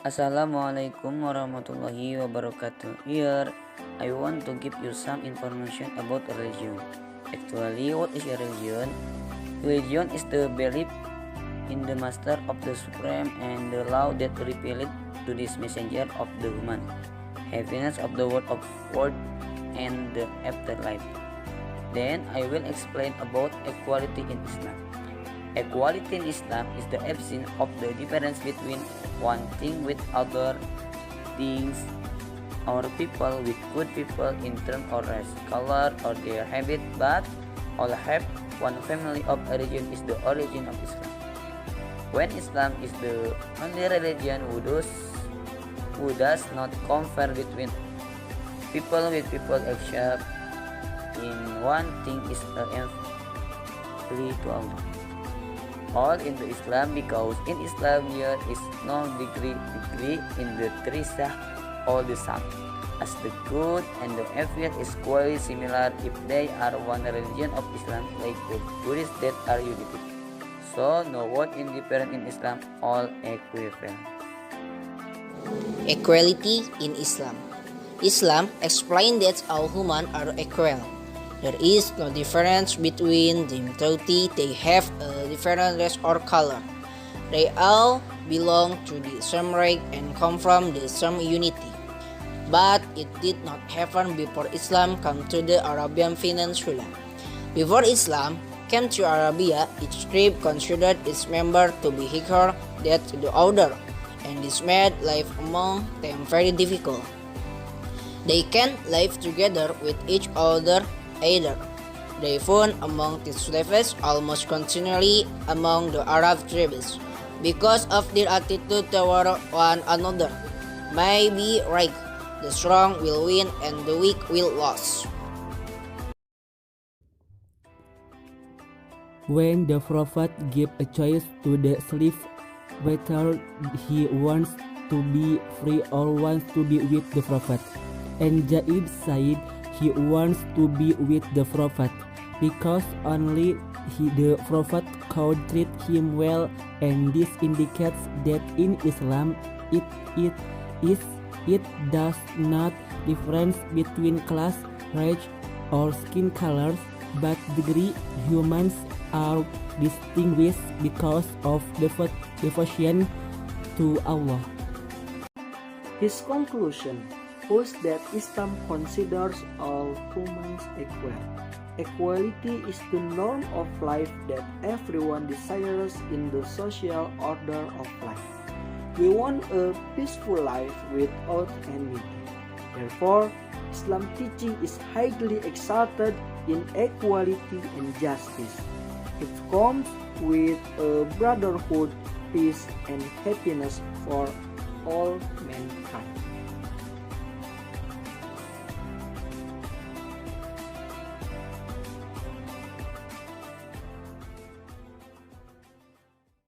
Assalamualaikum warahmatullahi wabarakatuh. Here, I want to give you some information about religion. Actually, what is a religion? Religion is the belief in the master of the supreme and the law that revealed to this messenger of the human, happiness of the world of world and the afterlife. Then I will explain about equality in Islam. Equality in Islam is the absence of the difference between one thing with other things or people with good people in terms of race, color, or their habit, but all have one family of origin is the origin of Islam. When Islam is the only religion who does not compare between people with people except in one thing is envy to Allah. All into Islam because in Islam there is no degree in the trisah all the same. As the good and the evil is quite similar if they are one religion of Islam like the Buddhists that are united. So no one indifferent in Islam, all equivalent. Equality in Islam. Islam explains that all humans are equal. There is no difference between them though they have a different race or color. They all belong to the same race and come from the same unity. But it did not happen before Islam came to the Arabian Peninsula. Before Islam came to Arabia, each tribe considered its member to be weaker than the other, and this made life among them very difficult. They can't live together with each other either. They found among the slaves almost continually among the Arab tribes because of their attitude toward one another. May be right, the strong will win and the weak will lose. When the Prophet gave a choice to the slave whether he wants to be free or wants to be with the Prophet, and Zaid said he wants to be with the Prophet because only the Prophet could treat him well, and this indicates that in Islam it does not difference between class, race, or skin colors, but degree. Humans are distinguished because of devotion to Allah. His conclusion was that Islam considers all humans equal. Equality is the norm of life that everyone desires in the social order of life. We want a peaceful life without enmity. Therefore, Islam teaching is highly exalted in equality and justice. It comes with a brotherhood, peace, and happiness for all mankind.